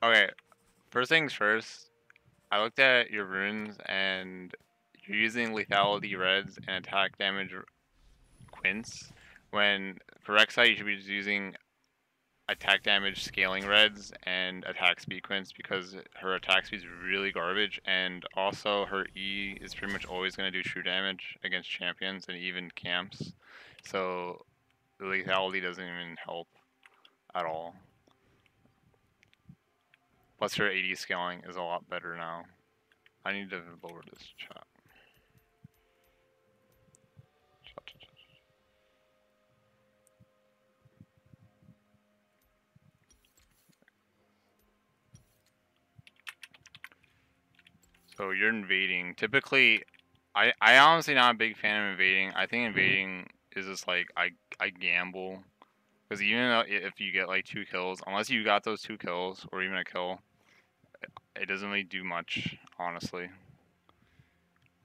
Okay, first things first, I looked at your runes and you're using lethality reds and attack damage quints. When for Rek'Sai you should be just using attack damage scaling reds and attack speed quints because her attack speed is really garbage, and also her E is pretty much always going to do true damage against champions and even camps. So the lethality doesn't even help at all. Plus her AD scaling is a lot better now. I need to lower this chat. So you're invading. Typically, I honestly not a big fan of invading. I think invading is just like I gamble, because even though if you get like 2 kills, unless you got those 2 kills or even a kill, it doesn't really do much, honestly.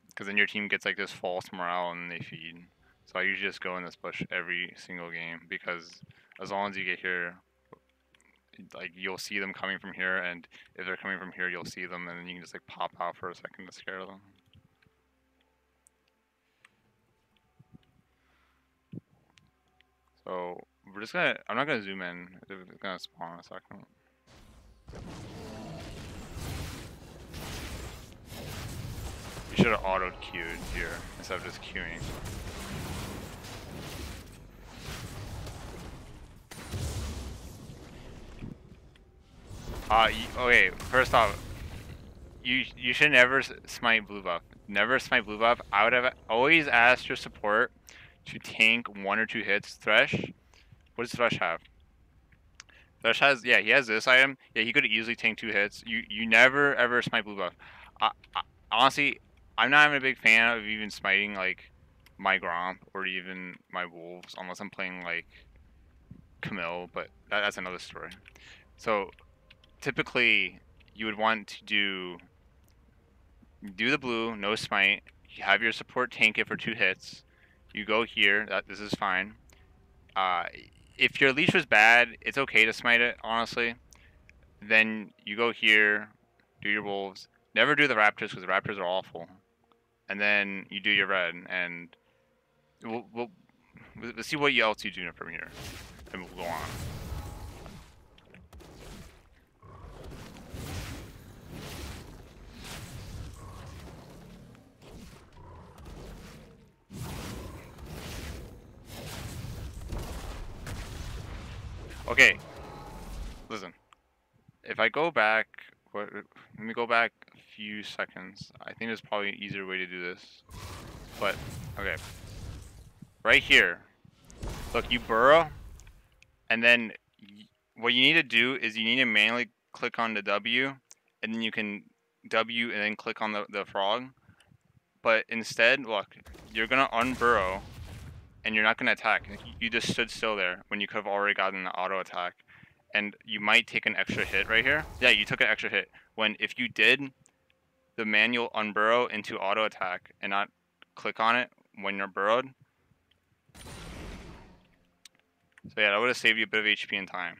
Because then your team gets like this false morale and they feed. So I usually just go in this bush every single game, because as long as you get here, like you'll see them coming from here, and if they're coming from here, you'll see them, and then you can just like pop out for a second to scare them. So we're just gonna, I'm not gonna zoom in, it's gonna spawn in a second. You should have auto queued here instead of just queuing. Okay, first off, you should never smite blue buff. Never smite blue buff. I would have always asked your support to tank 1 or 2 hits. Thresh, what does Thresh have? Thresh has, yeah, he has this item. Yeah, he could easily tank 2 hits. You never ever smite blue buff. Honestly, I'm not even a big fan of even smiting like my Gromp or even my Wolves unless I'm playing like Camille, but that's another story. So typically you would want to do the blue, no smite. You have your support tank it for 2 hits. You go here. This is fine. If your leash was bad, it's okay to smite it, honestly. Then you go here, do your wolves. Never do the raptors because the raptors are awful. And then you do your red, and we'll see what else you do from here, and we'll go on. Okay, listen. If I go back, let me go back a few seconds. I think there's probably an easier way to do this. But, okay. Right here. Look, you burrow, and then what you need to do is you need to manually click on the W, and then you can W and then click on the frog. But instead, look, you're going to unburrow, and you're not going to attack. You just stood still there when you could have already gotten the auto attack. And you might take an extra hit right here. Yeah, you took an extra hit. When if you did the manual unburrow into auto attack and not click on it when you're burrowed. So yeah, that would have saved you a bit of HP and time.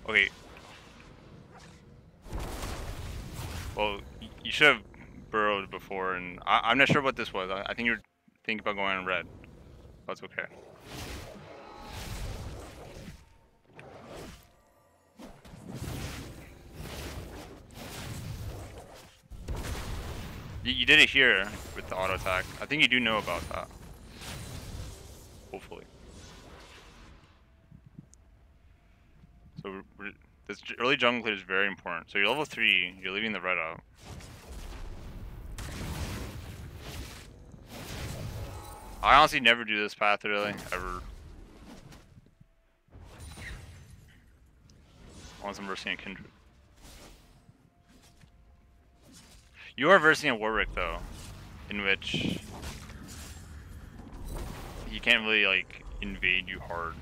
Okay. Well, you should have burrowed before, and I'm not sure what this was. I think you're thinking about going on red. That's okay. You did it here with the auto attack. I think you do know about that. Hopefully. So this early jungle clear is very important. So you're level 3, you're leaving the red out. I honestly never do this path really, ever. Unless I'm versing a Kindred. You are versing a Warwick though, in which he can't really like invade you hard.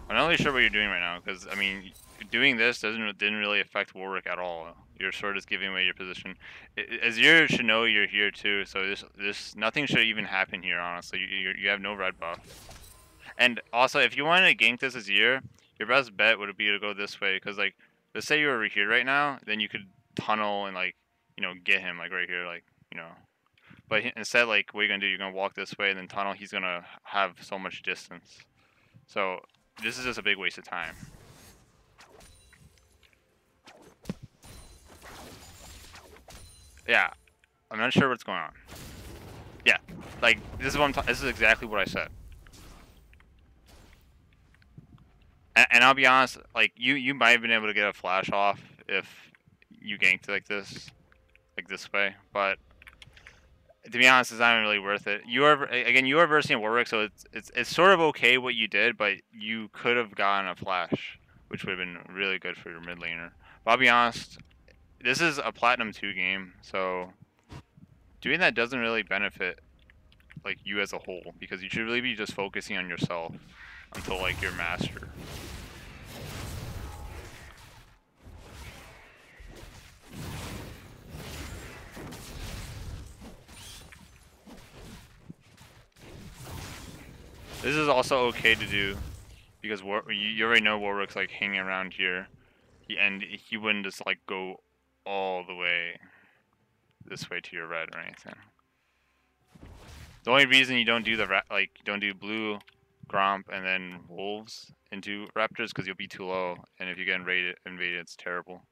I'm not really sure what you're doing right now, because I mean, doing this didn't really affect Warwick at all. You're sort of giving away your position. Azir should know you're here too, so this nothing should even happen here. Honestly, you have no red buff, And also, if you wanted to gank this Azir, your best bet would be to go this way, because like, let's say you're over here right now, then you could tunnel and like, get him like right here, like, But instead, like, what you're gonna do, you're gonna walk this way and then tunnel. He's gonna have so much distance. So this is just a big waste of time. Yeah, I'm not sure what's going on. Yeah, like this is what this is exactly what I said. And I'll be honest, like you might have been able to get a flash off if you ganked like this way, but to be honest, it's not really worth it. You are versing Warwick, so it's sort of okay what you did, but you could have gotten a flash, which would have been really good for your mid laner. But I'll be honest, this is a Platinum 2 game, so doing that doesn't really benefit like you as a whole, because you should really be just focusing on yourself until like you're master. This is also okay to do because you already know Warwick's like hanging around here, and he wouldn't just like go all the way this way to your red or anything. The only reason you don't do don't do blue, Gromp, and then wolves into raptors because you'll be too low, and if you get invaded, it's terrible.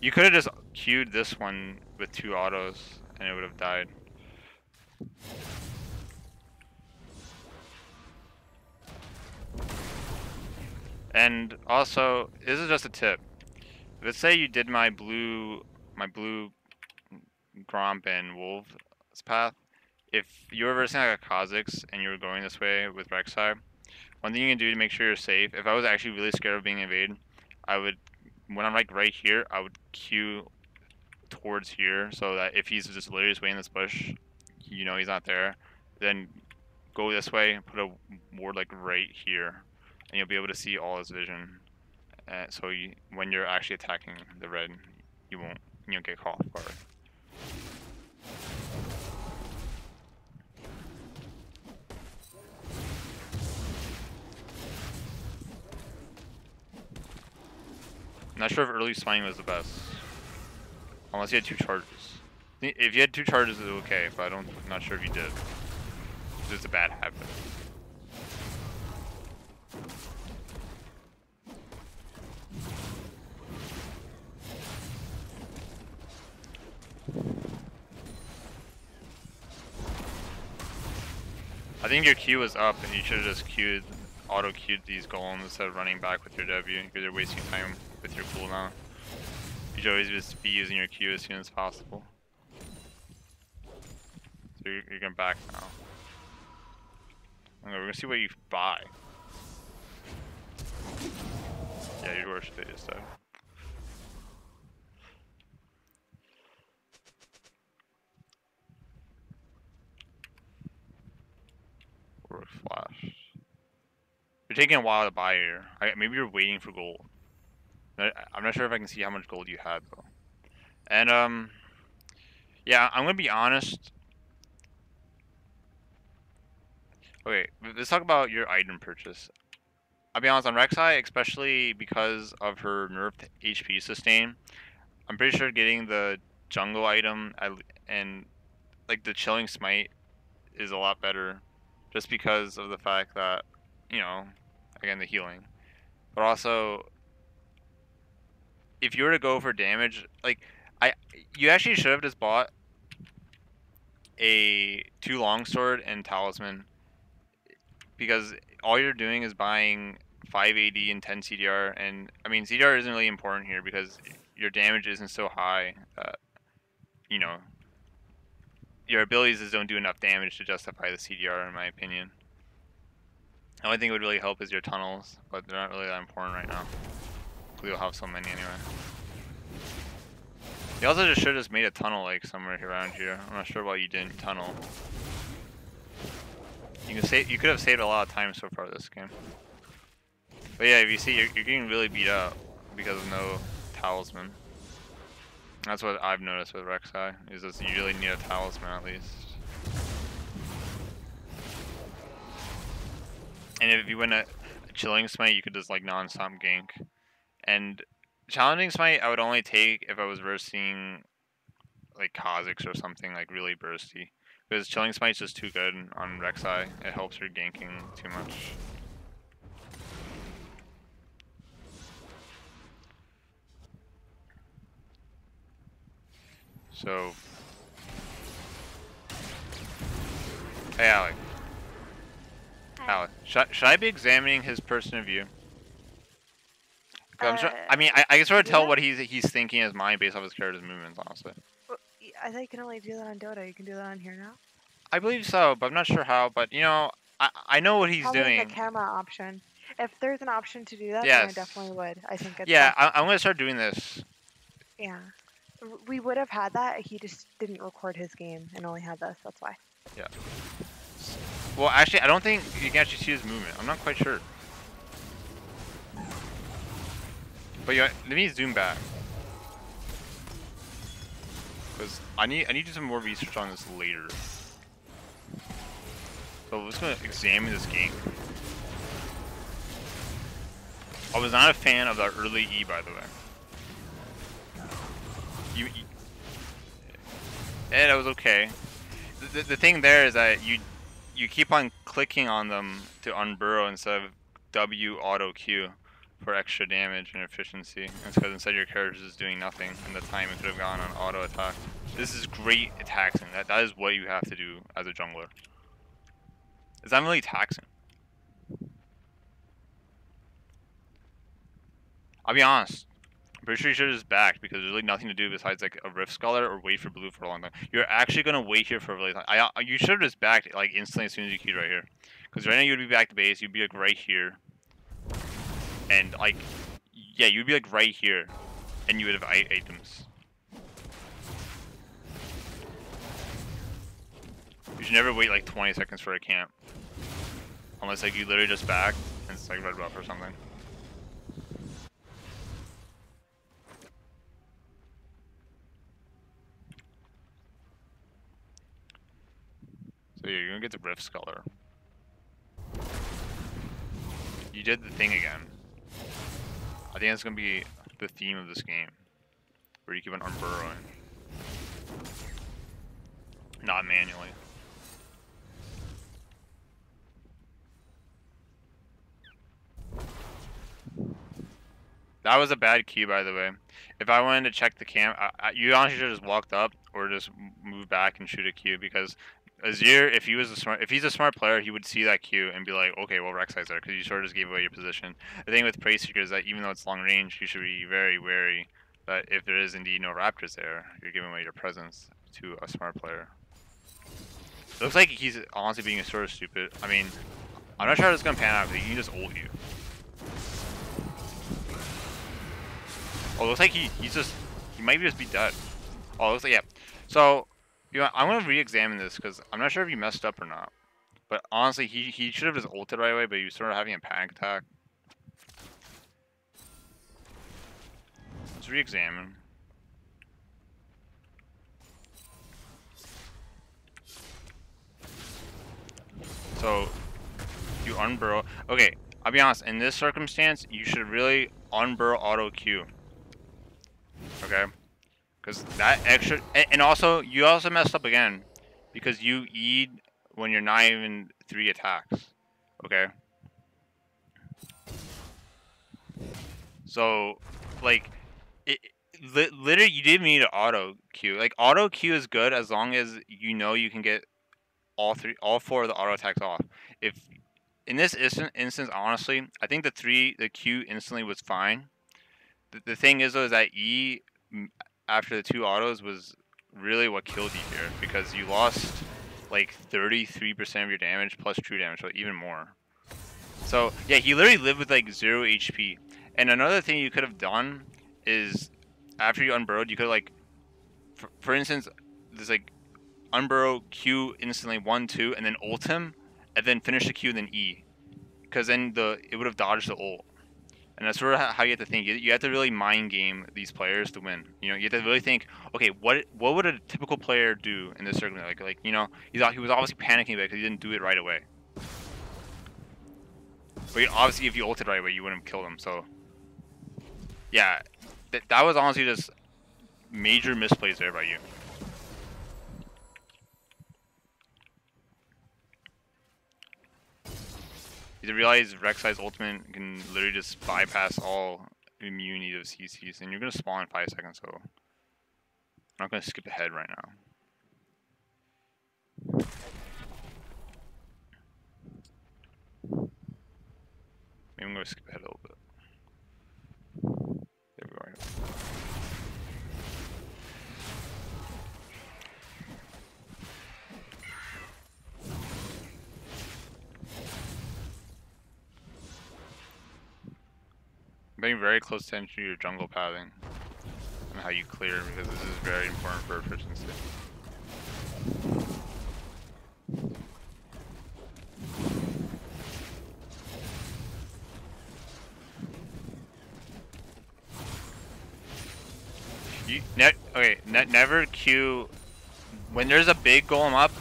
You could have just queued this one with 2 autos, and it would have died. And also, this is just a tip. Let's say you did my blue Gromp and Wolves path. If you were versing like a Kha'Zix and you were going this way with Rek'Sai, one thing you can do to make sure you're safe, if I was actually really scared of being invaded, when I'm like right here, I would queue towards here so that if he's just literally just waiting in this bush, he's not there, then go this way, put a ward like right here, and you'll be able to see all his vision. So when you're actually attacking the red, you won't get caught off guard. I'm not sure if early smiting was the best, unless you had 2 charges. If you had 2 charges, it's okay, but I'm not sure if you did. It's a bad habit. I think your Q was up, and you should have just auto-queued these golems instead of running back with your W, because you're wasting time with your cooldown. You should always just be using your Q as soon as possible. So you're gonna back now. Okay, we're gonna see what you buy. Yeah, you worship it instead. Work flash. You're taking a while to buy here. Maybe you're waiting for gold. I'm not sure if I can see how much gold you had though. And yeah, I'm gonna be honest. Okay, let's talk about your item purchase. I'll be honest, on Rek'Sai, especially because of her nerfed HP sustain, I'm pretty sure getting the jungle item and like the chilling smite is a lot better, just because of the fact that, again, the healing. But also, if you were to go for damage, like you actually should have just bought a 2 longsword and talisman, because all you're doing is buying 5 AD and 10 CDR, and I mean CDR isn't really important here because your damage isn't so high that your abilities just don't do enough damage to justify the CDR, in my opinion. The only thing that would really help is your tunnels, but they're not really that important right now. We'll have so many anyway. You also should have just made a tunnel like somewhere around here. I'm not sure why you didn't tunnel. You could have saved a lot of time so far this game. But yeah, if you see, you're getting really beat up because of no talisman. That's what I've noticed with Rek'Sai, is that you really need a talisman at least. And if you win a chilling smite, you could just like non-stop gank. And challenging smite, I would only take if I was versing like Kha'Zix or something like really bursty. Because chilling smite's just too good on Rek'Sai. It helps her ganking too much. So, hey Alec. Alec, should I be examining his person of view? I mean, I can sort of tell what he's thinking in his mind based off his character's movements, honestly. Well, I thought you can only do that on Dota. You can do that on here now. I believe so, but I'm not sure how. But you know, I know what he's Probably doing. in the camera option. If there's an option to do that, Yes. then I definitely would. I think it's yeah, I'm gonna start doing this. Yeah. We would have had that. He just didn't record his game and only had this. That's why. Yeah. Well, actually, I don't think you can actually see his movement. I'm not quite sure. But yeah, let me zoom back. Because I need to do some more research on this later. So let's go examine this game. I was not a fan of that early E, by the way. That was okay. The thing there is that you keep on clicking on them to unburrow instead of W auto Q for extra damage and efficiency. It's because instead your character is doing nothing and the time it could have gone on auto attack. This is great at taxing. That is what you have to do as a jungler. It's not really taxing. I'll be honest. I'm pretty sure you should have just backed because there's really nothing to do besides like a Rift Scholar or wait for blue for a long time. You're actually gonna wait here for a really long time. You should have just backed like instantly as soon as you queued right here. Because right now you'd be back to base, you'd be like right here. And like, yeah, you'd be like right here. And you would have items. You should never wait like 20 seconds for a camp. Unless like you literally just back and it's like red buff or something. So yeah, you're gonna get the Rift Scholar. You did the thing again. I think that's gonna be the theme of this game. Where you keep on unburrowing. Not manually. That was a bad key, by the way. If I wanted to check the camp, you honestly should have just walked up or just move back and shoot a Q because Azir, if he's a smart player, he would see that Q and be like, okay, well Rek'Sai's there because you sort of just gave away your position. The thing with Prey Seeker is that even though it's long range, you should be very wary that if there is indeed no Raptors there, you're giving away your presence to a smart player. It looks like he's honestly being sort of stupid. I mean, I'm not sure how this is gonna pan out because he can just ult you. Oh, it looks like he might just be dead. Oh, it looks like, yeah. So, you know, I'm gonna re-examine this because I'm not sure if he messed up or not. But honestly, he should have just ulted right away, but he was sort of having a panic attack. Let's re-examine. So, you unburrow. Okay, I'll be honest, in this circumstance, you should really unburrow auto Q. Okay? Because that extra, and also, you also messed up again. Because you E'd when you're not even 3 attacks. Okay? So, like, literally, you didn't need an auto Q. Like, auto Q is good as long as you know you can get all 4 of the auto attacks off. If in this instance, honestly, I think the Q instantly was fine. The thing is though is that E after the 2 autos was really what killed you here because you lost like 33% of your damage plus true damage, so even more. So yeah, he literally lived with like 0 HP. And another thing you could have done is after you unburrowed, you could like, for instance, there's like unburrow Q instantly 1-2 and then ult him and then finish the Q and then E, because then it would have dodged the ult. And that's sort of how you have to think. You have to really mind game these players to win. You know, you have to really think, okay, what would a typical player do in this circumstance? Like you know, he was obviously panicking because he didn't do it right away. But obviously, if you ulted right away, you wouldn't kill them. So, yeah, that was honestly just major misplays there by you. You realize Rek'Sai's ultimate can literally just bypass all immunity of CCs, and you're gonna spawn in 5 seconds. So, I'm not gonna skip ahead right now. Maybe I'm gonna skip ahead a little bit. There we go. I'm paying very close attention to your jungle pathing and how you clear, because this is very important for efficiency. Never queue when there's a big golem up.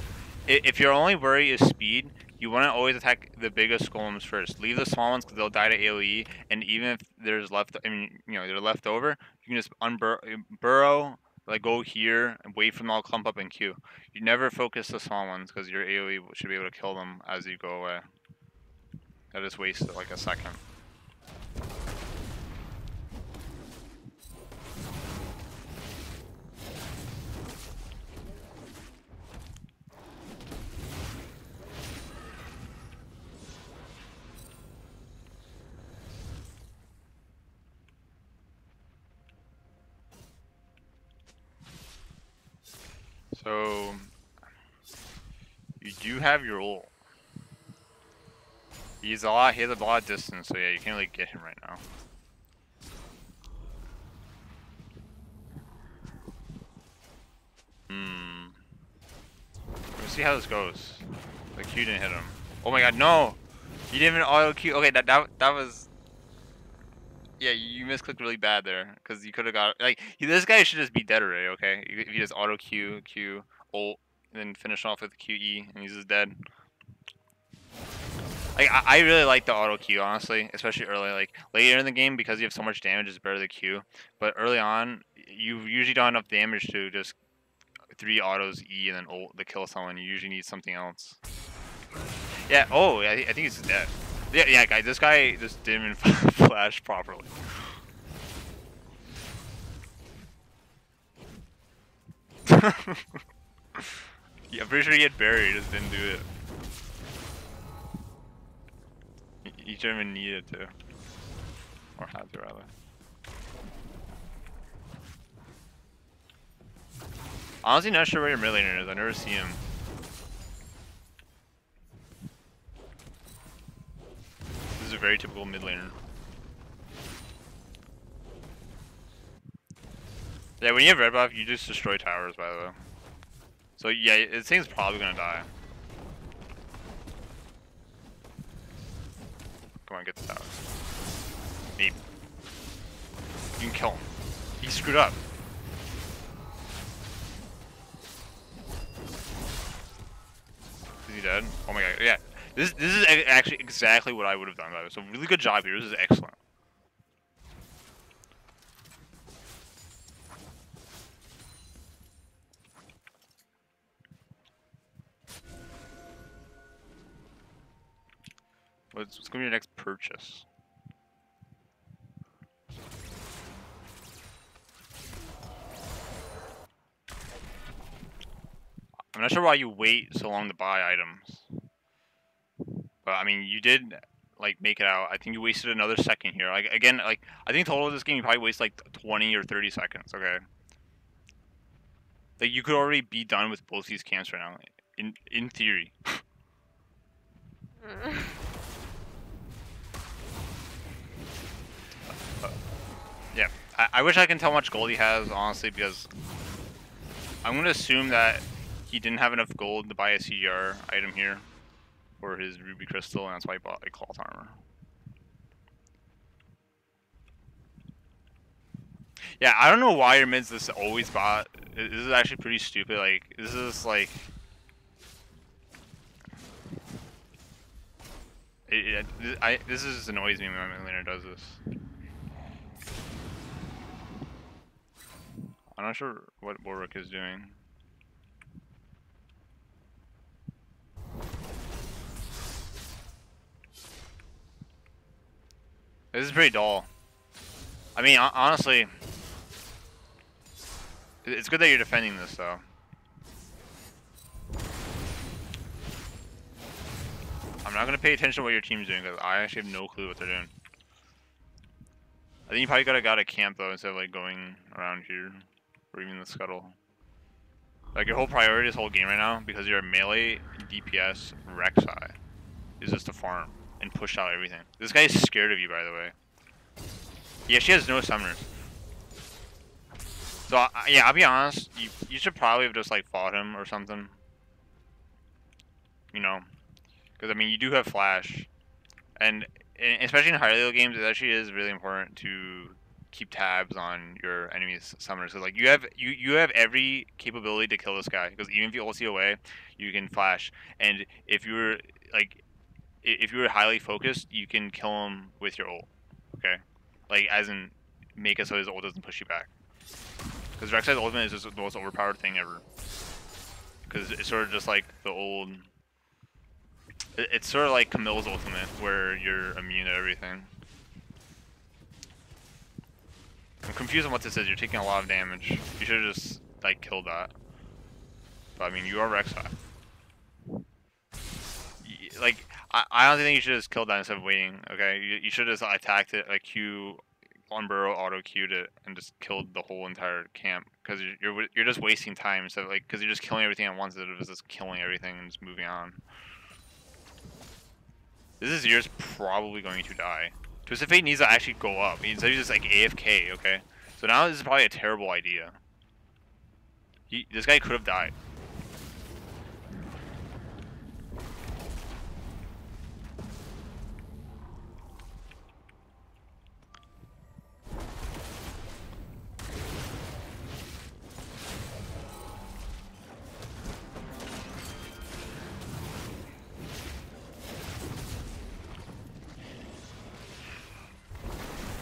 If your only worry is speed, you want to always attack the biggest golems first. Leave the small ones because they'll die to AOE, and even if there's they're left over, you can just burrow, like go here and wait for them all clump up and queue. You never focus the small ones because your AOE should be able to kill them as you go away. That just wasted like a second. So you do have your ult. He has a lot of distance, so yeah, you can't really get him right now. Let's see how this goes. The Q didn't hit him. Oh my god, no! You didn't even auto Q. Okay, that was. Yeah, you misclicked really bad there, because you could have got like this guy should just be dead already. Okay, if you just auto Q, ult, and then finish off with QE, and he's just dead. Like I really like the auto Q, honestly, especially early. Like later in the game, because you have so much damage, it's better the Q. But early on, you usually don't have enough damage to just 3 autos E and then ult to kill someone. You usually need something else. Yeah. Oh, I think he's dead. Yeah, guys. This guy just didn't even flash properly. Yeah, I'm pretty sure he had buried, just didn't do it. He shouldn't even needed to. Or had to, rather. Honestly, not sure where your mid laner is. I never see him. This is a very typical mid laner. Yeah, when you have red buff, you just destroy towers, by the way. So yeah, this thing's probably gonna die. Come on, get the tower. Maybe. You can kill him. He screwed up. Is he dead? Oh my god, yeah. This is actually exactly what I would have done, by the way. So really good job here. This is excellent. What's gonna be your next purchase? I'm not sure why you wait so long to buy items. But I mean, you did like make it out. I think you wasted another second here. Like again, like I think total of this game you probably waste like 20 or 30 seconds. Okay. Like you could already be done with both these camps right now, in theory. Yeah, I wish I can tell how much gold he has, honestly, because I'm gonna assume that he didn't have enough gold to buy a CDR item here for his ruby crystal, and that's why he bought a cloth armor. Yeah, I don't know why your mid's this always bot. This is actually pretty stupid. Like, this is like... This just annoys me when my laner does this. I'm not sure what Warwick is doing. This is pretty dull. I mean, honestly, it's good that you're defending this, though. I'm not gonna pay attention to what your team's doing because I actually have no clue what they're doing. I think you probably got a camp though instead of like going around here or even the scuttle. Like your whole priority this whole game right now, because you're a melee DPS Rek'Sai, is just to farm and push out everything. This guy is scared of you, by the way. Yeah, she has no summoners. So yeah, I'll be honest. You should probably have just like fought him or something. You know, because I mean you do have flash, and especially in higher level games, it actually is really important to keep tabs on your enemy's summoners. So like you have every capability to kill this guy, because even if you ulti away, you can flash, and if you're like if you were highly focused, you can kill him with your ult. Okay, like as in make it so his ult doesn't push you back. Because Rek'Sai's ultimate is just the most overpowered thing ever. Because it's sort of just like the old. It's sort of like Camille's ultimate, where you're immune to everything. I'm confused on what this is. You're taking a lot of damage. You should have just like killed that. But I mean, you are Rek'Sai. Like I don't think you should have just killed that instead of waiting. Okay, you should have just attacked it, like Q on burrow, auto queued it, and just killed the whole entire camp. Because you're just wasting time instead of like, because you're just killing everything at once instead of just killing everything and just moving on. This is yours probably going to die. Twisted Fate needs to actually go up. Instead of just like AFK, okay? So now this is probably a terrible idea. This guy could have died.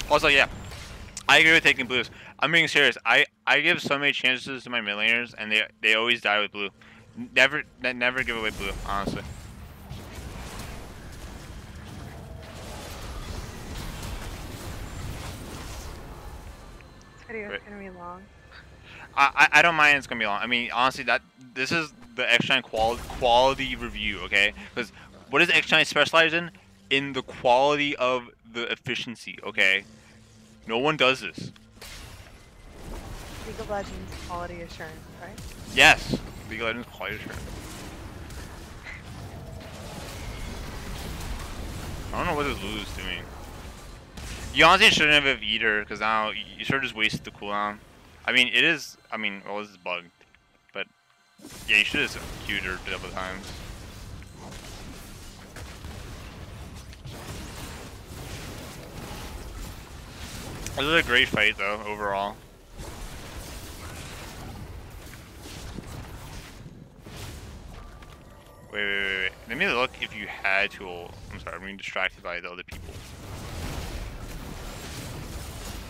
Also, yeah, I agree with taking blues. I'm being serious. I give so many chances to my mid laners, and they always die with blue. Never give away blue, honestly. This video is gonna be long. I don't mind it's gonna be long. I mean, honestly, this is the XJ9 quality review, okay? Because what does XJ9 specialize in? In the quality of the efficiency, okay? No one does this. League of Legends quality assurance, right? Yes, League of Legends quality assurance. I don't know what this Lulu is doing. You honestly shouldn't have either, because now you sort of just wasted the cooldown. I mean, it is. I mean, well, this is bugged, but yeah, you should have queued her a couple times. This is a great fight, though, overall. Wait. Let me look if you had to ult. I'm sorry, I'm being distracted by the other people.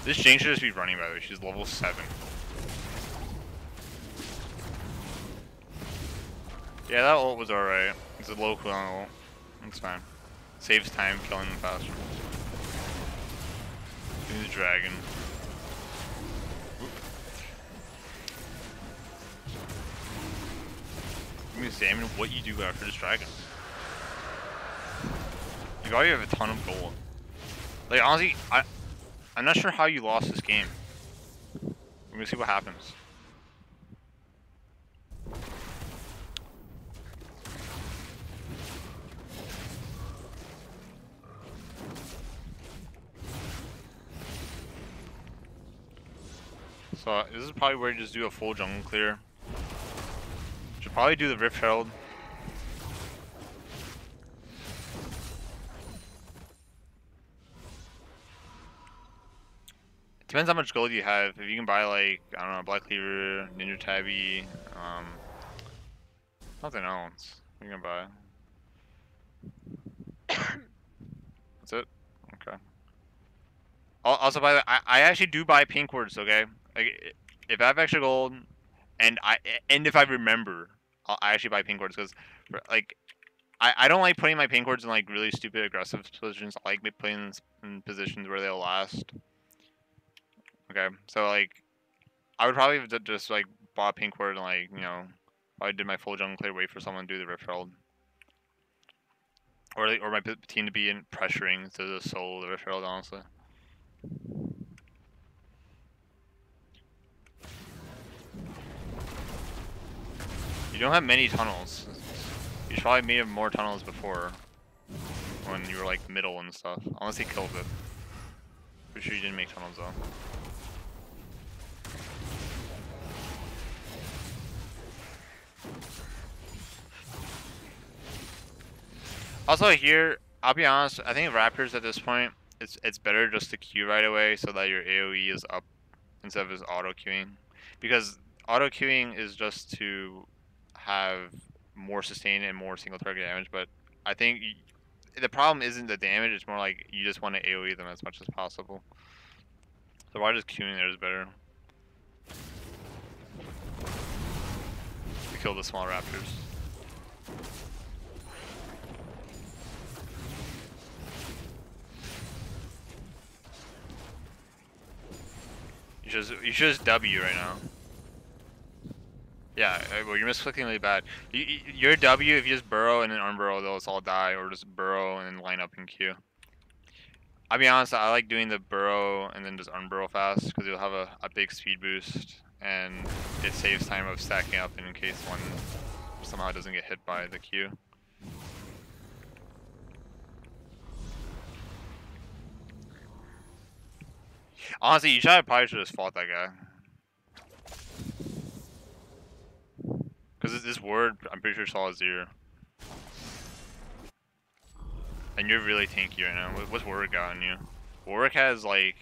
This Jane should just be running, by the way. She's level 7. Yeah, that ult was alright. It's a low cooldown ult. It's fine. Saves time killing them faster. Give me the dragon. Give me examine what you do after this dragon. You already have a ton of gold. Like, honestly, I'm not sure how you lost this game. We're gonna see what happens. So this is probably where you just do a full jungle clear. Should probably do the Rift Herald. Depends how much gold you have. If you can buy like, I don't know, Black Cleaver, Ninja Tabby, something else you can buy. That's it? Okay. Also, by the way, I actually do buy pink words, okay? Like, if I have extra gold, and if I remember, I actually buy pink words, because, like, I don't like putting my pink words in, like, really stupid aggressive positions. I like putting them in positions where they'll last. Okay, so, like, I would probably just, like, bought a pink word and, like, you know, I did my full jungle clear, wait for someone to do the Rift Herald. Or my team to be in pressuring to the solo the Rift Herald, honestly. You don't have many tunnels. You should probably made more tunnels before, when you were like middle and stuff. Unless he killed it. Pretty sure you didn't make tunnels though. Also here, I'll be honest, I think Raptors at this point, it's better just to queue right away so that your AoE is up instead of just auto queuing. Because auto queuing is just to have more sustain and more single target damage, but I think the problem isn't the damage, it's more like you just want to AoE them as much as possible. So why just queuing there is better. To kill the small raptors. You should just W right now. Yeah, well, you're misclicking really bad. Your W, if you just burrow and then unburrow, they'll all die, or just burrow and then line up in queue. I'll be honest, I like doing the burrow and then just unburrow fast, because you'll have a big speed boost, and it saves time of stacking up in case one somehow doesn't get hit by the queue. Honestly, you probably should have just fought that guy. Because this word, I'm pretty sure saw a 0. And you're really tanky right now. What's Warwick got on you? Warwick has like...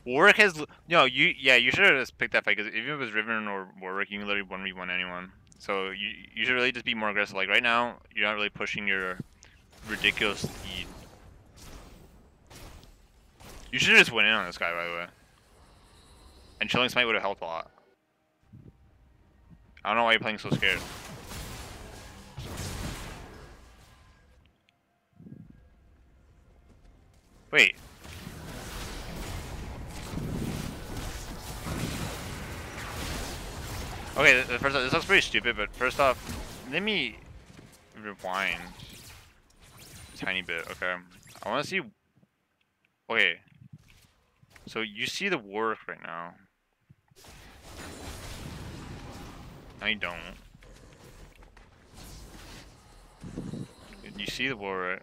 Warwick has... No, you should have just picked that fight, because even if it was Riven or Warwick, you can literally 1v1 anyone. So you should really just be more aggressive. Like right now, you're not really pushing your ridiculous speed. You should just went in on this guy, by the way. And Chilling Smite would have helped a lot. I don't know why you're playing so scared. Wait. Okay, first off, this looks pretty stupid, but first off, let me rewind a tiny bit, okay? I want to see... Okay. So you see the Warwick right now. No, you don't. You see the Warwick.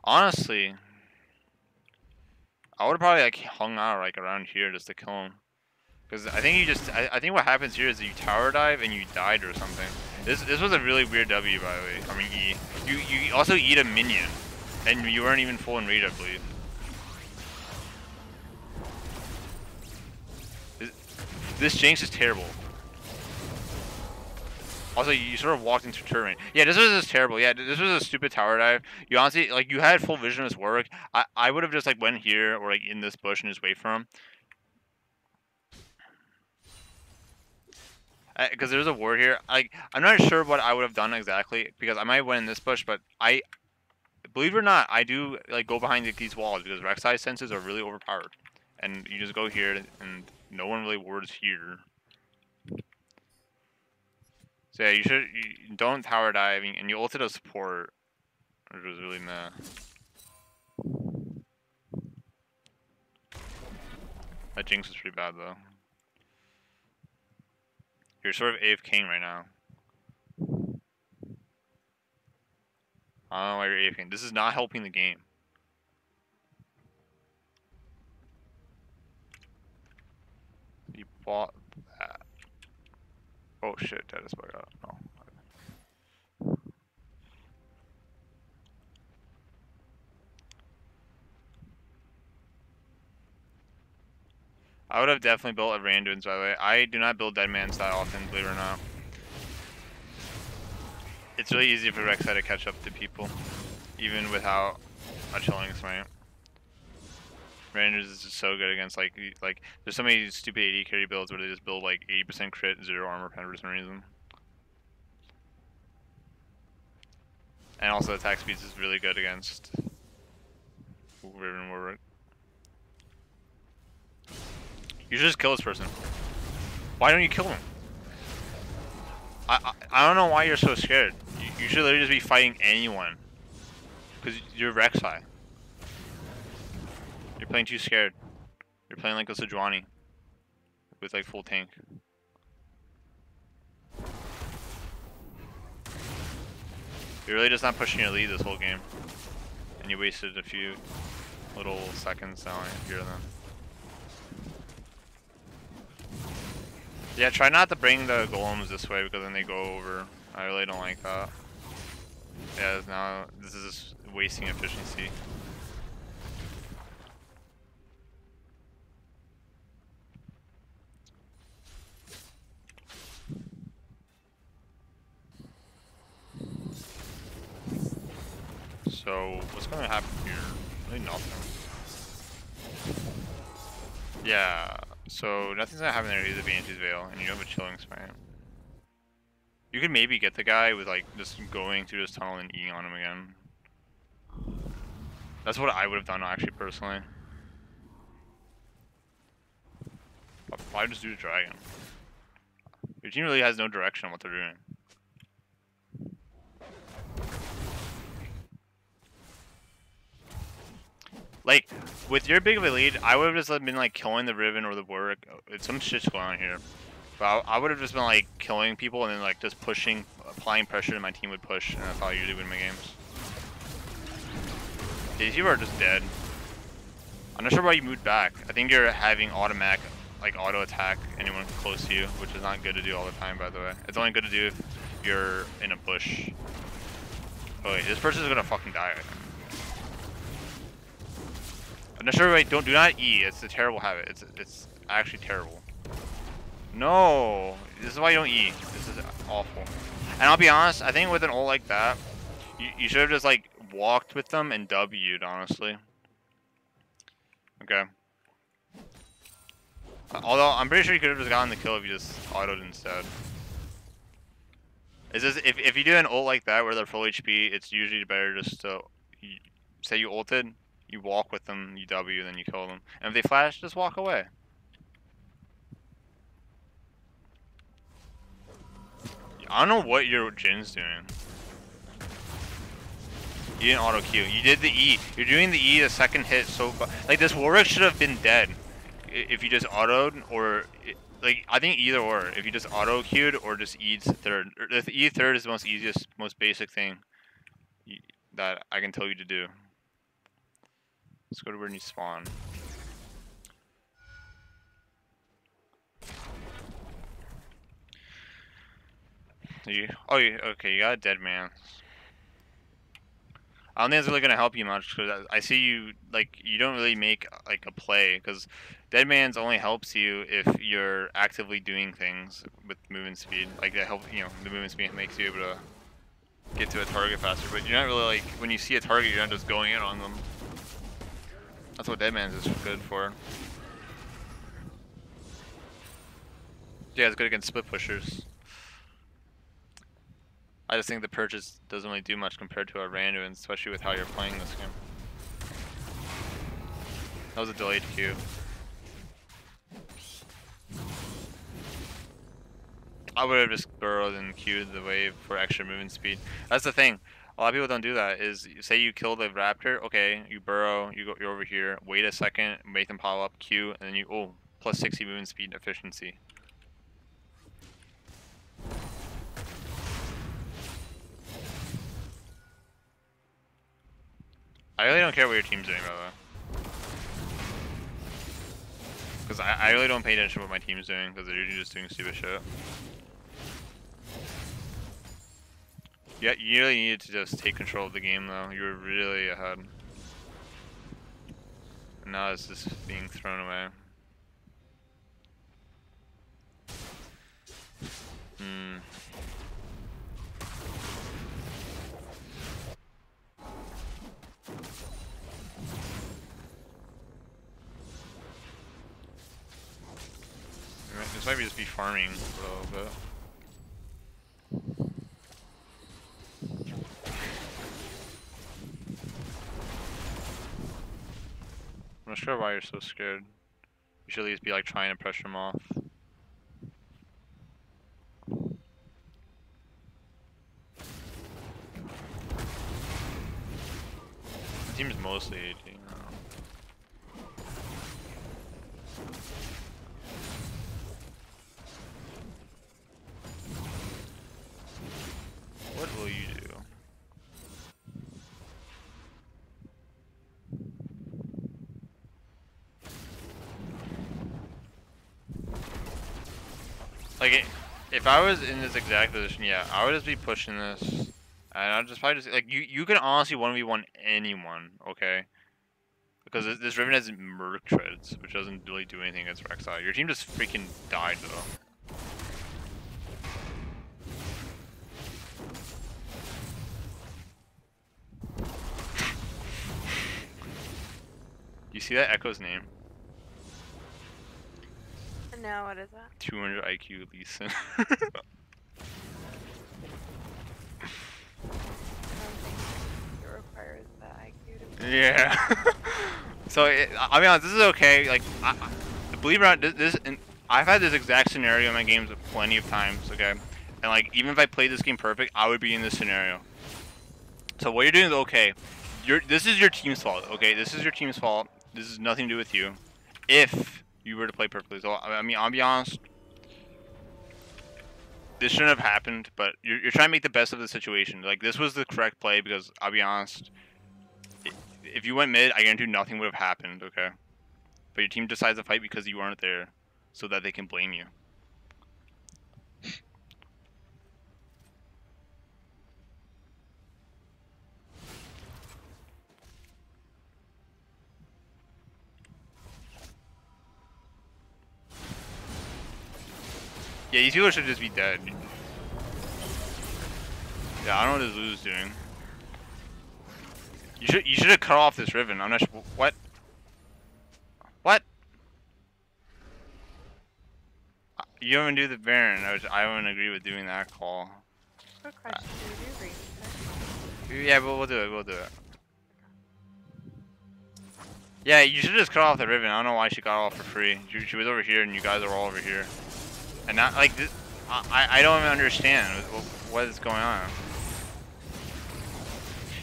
Honestly, I would have probably like hung out like around here just to kill him. Because I think you just, I think what happens here is that you tower dive and you died or something. This was a really weird W, by the way. I mean, E. You also eat a minion, and you weren't even full in rage, I believe. This Jinx is terrible. Also, you sort of walked into terrain. Yeah, this was just terrible. Yeah, this was a stupid tower dive. You honestly, like, you had full vision of this Warwick. I would have just, like, went here or, like, in this bush and just wait for him. Because there's a ward here. Like, I'm not sure what I would have done exactly, because I might have went in this bush, but believe it or not, I do, like, go behind these walls, because Rek'Sai senses are really overpowered. And you just go here, and no one really wards here. So yeah, you don't tower diving, and you ulted a support, which was really meh. That Jinx is pretty bad though. You're sort of AFKing right now. I don't know why you're AFKing. This is not helping the game. You bought that. Oh shit, that is bugged out. No. I would have definitely built a Randuin's, by the way. I do not build Deadmans that often, believe it or not. It's really easy for Rek'Sai to catch up to people, even without a chilling smite. Rangers is just so good against like there's so many stupid AD carry builds where they just build like 80% crit, 0 armor pen for some reason. And also attack speeds is really good against Riven Warwick. You should just kill this person. Why don't you kill him? I don't know why you're so scared. You should literally just be fighting anyone. Because you're Rek'Sai. You're playing too scared. You're playing like a Sejuani. With like full tank. You're really just not pushing your lead this whole game. And you wasted a few little seconds now here and then. Yeah, try not to bring the golems this way because then they go over. I really don't like that. Yeah, now this is just wasting efficiency. So what's gonna happen here? Really nothing. Yeah, so nothing's gonna happen there. He's a Banshee's Veil, and you have a chilling smite. You could maybe get the guy with like just going through this tunnel and eating on him again. That's what I would have done actually personally. Why just do the dragon? Your team really has no direction on what they're doing. Like, with your big of a lead, I would have just been like killing the Riven or the Warwick. Some shit's going on here. But I would have just been like killing people and then like just pushing, applying pressure, and my team would push, and that's how I usually win my games. These people are just dead. I'm not sure why you moved back. I think you're having automatic, like auto attack anyone close to you, which is not good to do all the time, by the way. It's only good to do if you're in a bush. Oh wait, this person's gonna fucking die. I'm not sure. Wait, do not E. It's a terrible habit. It's actually terrible. No, this is why you don't E. This is awful. And I'll be honest, I think with an ult like that, you should have just like walked with them and W'd, honestly. Okay. Although I'm pretty sure you could have just gotten the kill if you just autoed instead. Is this if you do an ult like that where they're full HP, it's usually better just to say you ulted, you walk with them, you W, then you kill them. And if they flash, just walk away. I don't know what your Jin's doing. You didn't auto Q. You did the E. You're doing the E the second hit so like this Warwick should have been dead if you just autoed or like I think either or. If you just auto Q'd or just E'd third. The E third is the most easiest, most basic thing that I can tell you to do. Let's go to where you spawn. Okay, you got a dead man. I don't think it's really gonna help you much because I see you like you don't really make like a play because dead man's only helps you if you're actively doing things with movement speed. Like that help, the movement speed makes you able to get to a target faster. But you're not really like when you see a target, you're not just going in on them. That's what dead man's is good for. Yeah, it's good against split pushers. I just think the purchase doesn't really do much compared to a random, especially with how you're playing this game. That was a delayed Q. I would have just burrowed and Q'd the wave for extra movement speed. That's the thing. A lot of people don't do that. Is say you kill the raptor, okay, you burrow, you're over here, wait a second, make them pop up, Q, and then you plus 60 movement speed efficiency. I really don't care what your team's doing, by the way. Because I really don't pay attention to what my team's doing, because they're usually just doing stupid shit. Yeah, you really needed to just take control of the game, though. You were really ahead. And now it's just being thrown away. This might be just be farming a little bit. I'm not sure why you're so scared. You should at least be like trying to pressure him off. The team's mostly AD now. What will you do? Like, if I was in this exact position, yeah, I would just be pushing this, and I'd just probably just like you can honestly 1v1 anyone, okay? Because this Riven has Merc Treads, which doesn't really do anything against Rek'Sai. Your team just freaking died though. You see that Echo's name? No, what is that? 200 IQ Leeson. I don't think it requires that IQ to be. Yeah. So I'll be honest, this is okay. Like, believe it or not, I've had this exact scenario in my games plenty of times. Okay, and like even if I played this game perfect, I would be in this scenario. So what you're doing is okay. This is your team's fault. Okay, this is your team's fault. This has nothing to do with you. If you were to play perfectly, so I mean, I'll be honest. This shouldn't have happened, but you're trying to make the best of the situation. Like, this was the correct play because I'll be honest. If you went mid, I guarantee nothing would have happened, okay? But your team decides to fight because you weren't there so that they can blame you. Yeah, these people should just be dead. Yeah, I don't know what this Lulu's doing. You should have cut off this Riven. I'm not sure. What? What? You don't even do the Baron. I wouldn't agree with doing that call. Good question. Do you agree? Yeah, but we'll do it. We'll do it. Yeah, you should just cut off the Riven. I don't know why she got off for free. She was over here, and you guys are all over here. And not like this. I don't even understand what is going on.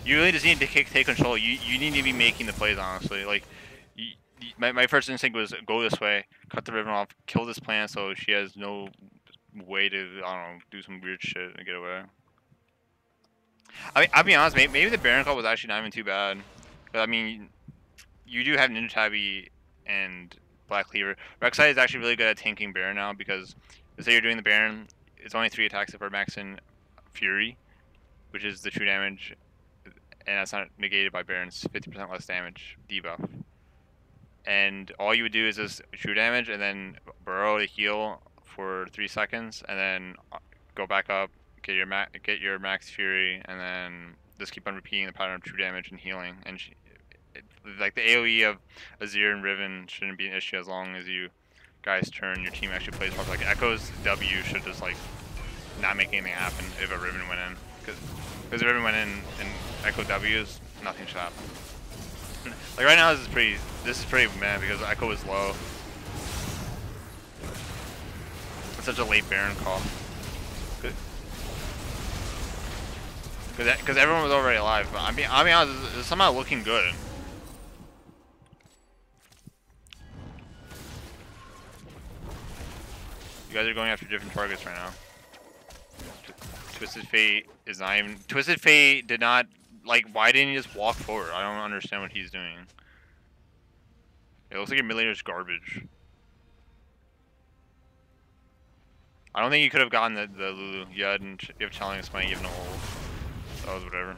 You really just need to take control. You need to be making the plays, honestly. Like, my first instinct was go this way, cut the Riven off, kill this plant so she has no way to, I don't know, do some weird shit and get away. I mean, I'll be honest, maybe the Baron call was actually not even too bad. But I mean, you do have Ninja Tabby and Black Cleaver. Rek'Sai is actually really good at tanking Baron now because, let's say you're doing the Baron, it's only 3 attacks if we're maxing Fury, which is the true damage, and that's not negated by Baron's 50% less damage debuff. And all you would do is just true damage and then burrow to heal for 3 seconds, and then go back up, get your max Fury, and then just keep on repeating the pattern of true damage and healing. And like the AOE of Azir and Riven shouldn't be an issue as long as you guys turn your team actually plays properly. Like Echo's W should just like not make anything happen if a Riven went in, because if Riven went in and Echo W's, nothing should happen. Like right now, this is pretty mad because Echo is low. It's such a late Baron call. Because everyone was already alive. But I'll be honest, it's somehow looking good. You guys are going after different targets right now. Twisted Fate is not even. Twisted Fate did not. Like, why didn't he just walk forward? I don't understand what he's doing. It looks like your mid laner's garbage. I don't think you could have gotten the Lulu. You have telling us money, you have no ult. That was whatever.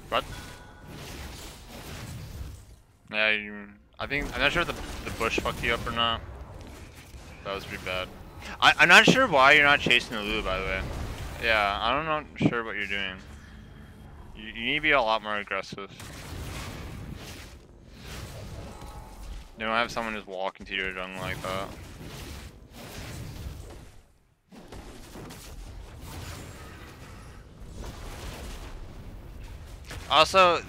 What? Yeah, I'm not sure if the bush fucked you up or not. That was pretty bad. I'm not sure why you're not chasing the Lulu, by the way. Yeah, I'm not sure what you're doing. You need to be a lot more aggressive. You don't have someone just walk into your jungle like that. Also,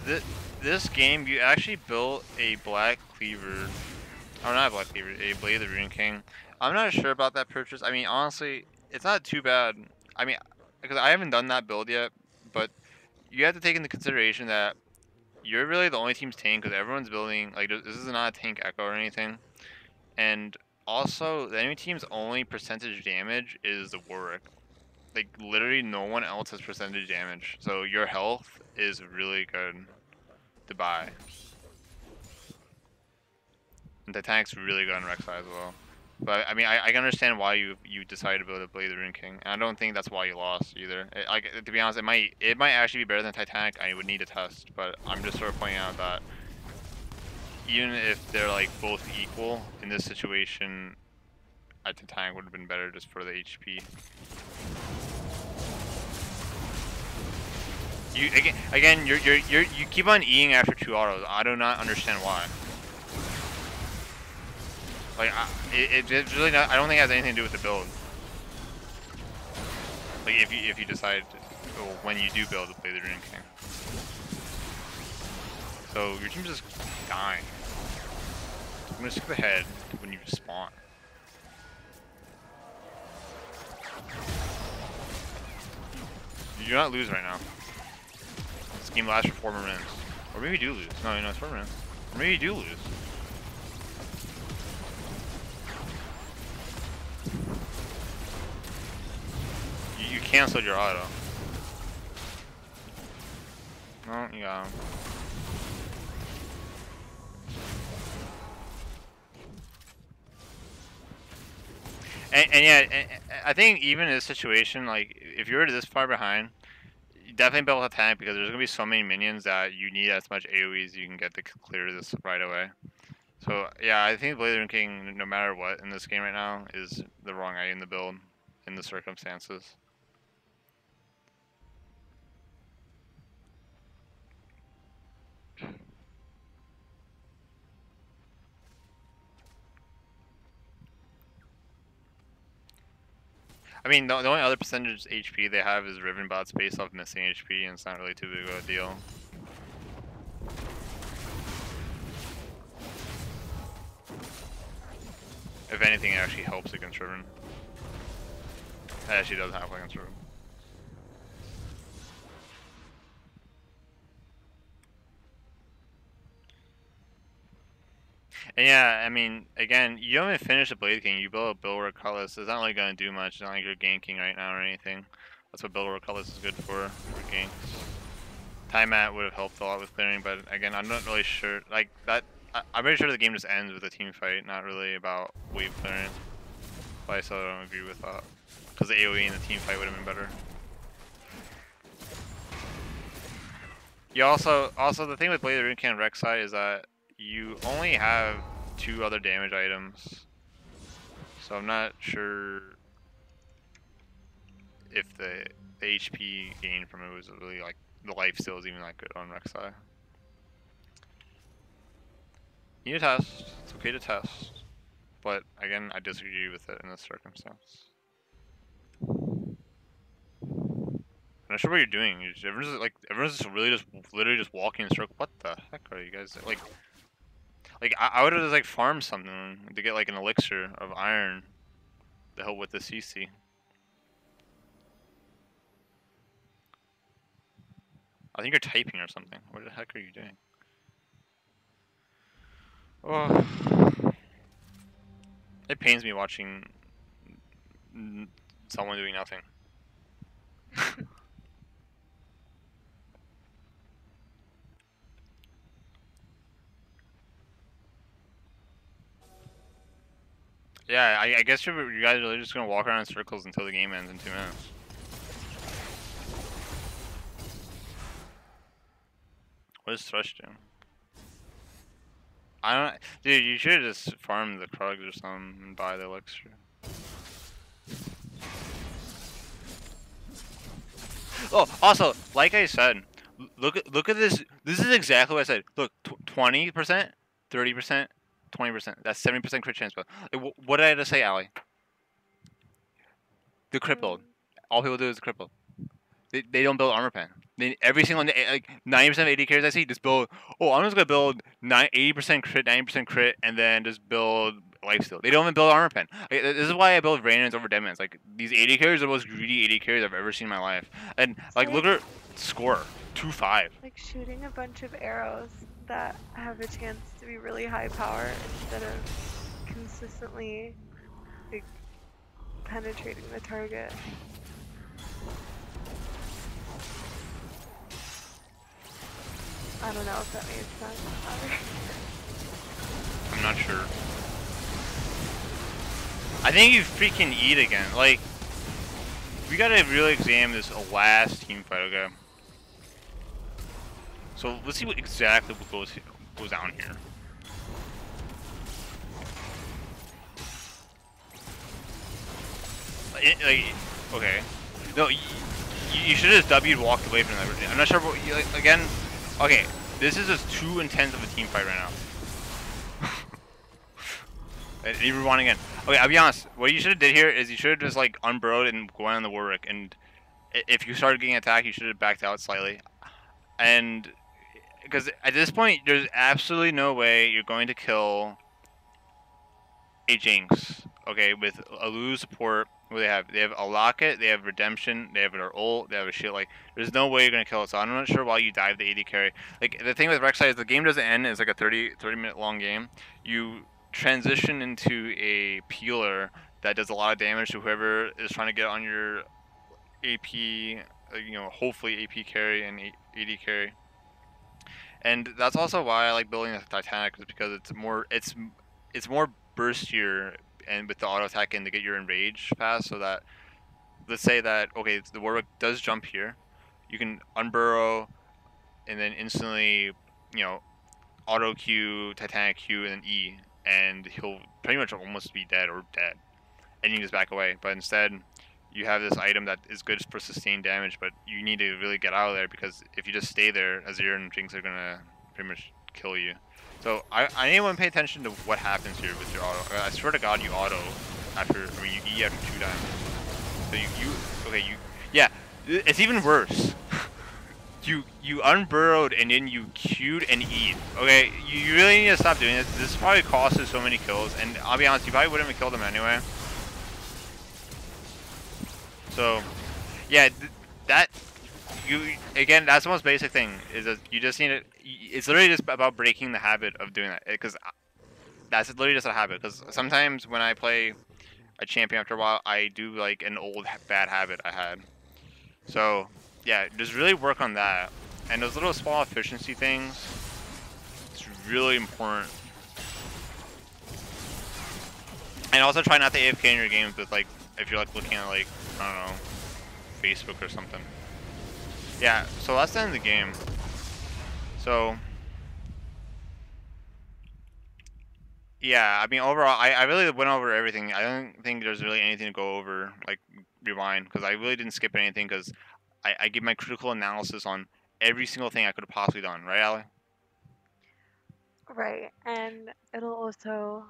this game, you actually built a Black Cleaver. Oh, not a Black Cleaver, a Blade of the Rune King. I'm not sure about that purchase. I mean, honestly, it's not too bad. I mean, because I haven't done that build yet, but you have to take into consideration that you're really the only team's tank because everyone's building, like, this is not a tank echo or anything. And also, the enemy team's only percentage damage is the Warwick. Like, literally no one else has percentage damage. So your health is really good to buy. And Titanic's really good on Rek'Sai as well. But I mean, I can understand why you decided to build a Blade of the Rune King. And I don't think that's why you lost either. Like, to be honest, it might actually be better than Titanic. I would need to test, but I'm just sort of pointing out that even if they're like both equal in this situation, Titanic would have been better just for the HP. You again, you keep on Eing after 2 autos. I do not understand why. Like, it's really not. I don't think it has anything to do with the build. Like, if you decide, well, when you do build, to play the Rune King. So your team's just dying. I'm gonna skip ahead when you spawn. You do not lose right now. This game lasts for 4 more minutes. Or maybe you do lose. No, it's 4 minutes. Or maybe you do lose. You canceled your auto. No, you got him. And yeah, I think even in this situation, like, if you're this far behind, you definitely build a tank because there's gonna be so many minions that you need as much AoE as you can get to clear this right away. So yeah, I think Blade of the Rune King, no matter what in this game right now, is the wrong item to build in the circumstances. I mean, the only other percentage HP they have is Riven bots based off missing HP, and it's not really too big of a deal. If anything, it actually helps against Riven. It actually does help against Riven. And yeah, I mean, again, you don't even finish the Blade King, you build a Bulwark Cutlass. It's not really going to do much. It's not like you're ganking right now or anything. That's what Bulwark Cutlass is good for ganks. Time Mat would have helped a lot with clearing, but again, I'm not really sure. Like, that, I'm pretty sure the game just ends with a team fight, not really about wave clearing. But I still don't agree with that. Because the AoE in the team fight would have been better. You also the thing with Blade of the Rune King and Rek'Sai is that you only have 2 other damage items. So I'm not sure if the HP gain from it was really like, the life steal is even that good on Rek'Sai. You need to test, it's okay to test. But again, I disagree with it in this circumstance. I'm not sure what you're doing. Everyone's just really just literally just walking in a circle. What the heck are you guys like? Like, I would have just like farmed something to get like an elixir of iron to help with the CC. I think you're typing or something. What the heck are you doing? Oh, it pains me watching someone doing nothing. Yeah, I guess you guys are really just gonna walk around in circles until the game ends in 2 minutes. What is Thrush doing? I don't. Dude, you should just farm the Krugs or something and buy the elixir. Oh, also, like I said, look at this. This is exactly what I said. Look, 20%, 30%, 20%. That's 70% crit chance. But like, what did I just say, Ali? The crit build. Mm, All people do is the crit build. They don't build armor pen. Every single like 90% of AD carries I see just build. Oh, I'm just gonna build 80% crit, 90% crit, and then just build lifesteal. They don't even build armor pen. Like, this is why I build Raynans over Deadmans. Like these AD carries are the most greedy AD carries I've ever seen in my life. And it's like look at her score 2-5. like shooting a bunch of arrows that have a chance to be really high power instead of consistently like, penetrating the target. I don't know if that made sense. I'm not sure. I think you freaking eat again. Like we gotta really examine this last team fight, okay? So let's see what exactly what goes down here. Like, okay. No, you should have just W'd walked away from that. I'm not sure what, like, again, okay, this is just too intense of a team fight right now. And you rewind again. Okay, I'll be honest, what you should have did here is you should have just like unburrowed and gone on the Warwick, and if you started getting attacked, you should have backed out slightly. And, because at this point, there's absolutely no way you're going to kill a Jinx, okay, with a lose support. What do they have? They have a Locket, they have Redemption, they have their ult, they have a shit. Like, there's no way you're gonna kill it. So I'm not sure why you dive the AD carry. Like, the thing with Rek'Sai is the game doesn't end. It's like a 30-minute long game. You transition into a peeler that does a lot of damage to whoever is trying to get on your AP. Hopefully AP carry and AD carry. And that's also why I like building the Titanic, is because it's more burstier and with the auto attack in to get your enrage fast, so that let's say that okay, the Warwick does jump here, you can unburrow and then instantly auto Q, Titanic Q, and then E, and he'll pretty much almost be dead or dead, and you can just back away. But instead, you have this item that is good for sustained damage, but you need to really get out of there, because if you just stay there, Azir and Jinx are gonna pretty much kill you. So I need to pay attention to what happens here with your auto. I swear to God, you auto after, I mean, you E after 2 times. So yeah, it's even worse. You unburrowed and then you queued and E'd. Okay, you really need to stop doing this. This probably costs us so many kills, and I'll be honest, you probably wouldn't have killed them anyway. So, yeah, that's the most basic thing, is that you just need to. It's literally just about breaking the habit of doing that, because that's literally just a habit. Because sometimes when I play a champion after a while, I do like an old bad habit I had. So yeah, just really work on that, and those little small efficiency things. It's really important. And also try not to AFK in your games with, like, if you're like looking at, like, I don't know, Facebook or something. Yeah, so that's the end of the game. So yeah, I mean, overall, I really went over everything. I don't think there's really anything to go over, like, rewind, because I really didn't skip anything, because I give my critical analysis on every single thing I could have possibly done, right, Ali? Right, and it'll also,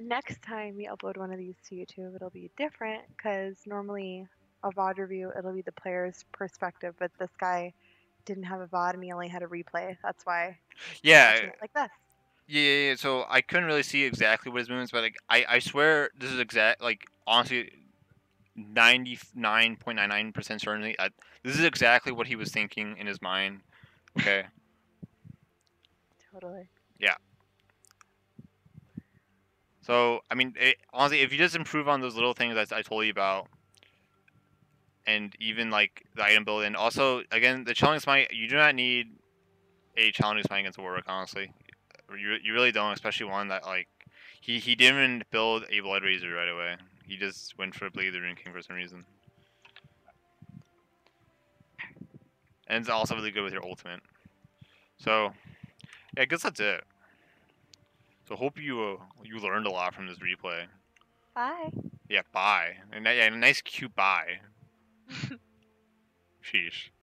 next time we upload one of these to YouTube, it'll be different because normally a VOD review, it'll be the player's perspective, but this guy didn't have a VOD and he only had a replay. That's why you're Yeah, watching it like this. yeah. So I couldn't really see exactly what his movements, but like I swear this is exact. Like honestly, 99.99% certainly, this is exactly what he was thinking in his mind. Okay. Totally. Yeah. So I mean, honestly, if you just improve on those little things that I told you about, and even like the item build, and also again the challenging smite, you do not need a challenging smite against Warwick. Honestly, you really don't, especially one that like he didn't build a Blood Razor right away. He just went for Bleed the Rune King for some reason. And it's also really good with your ultimate. So, yeah, I guess that's it. So hope you learned a lot from this replay. Bye. Yeah, bye. And yeah, nice cute bye. Sheesh.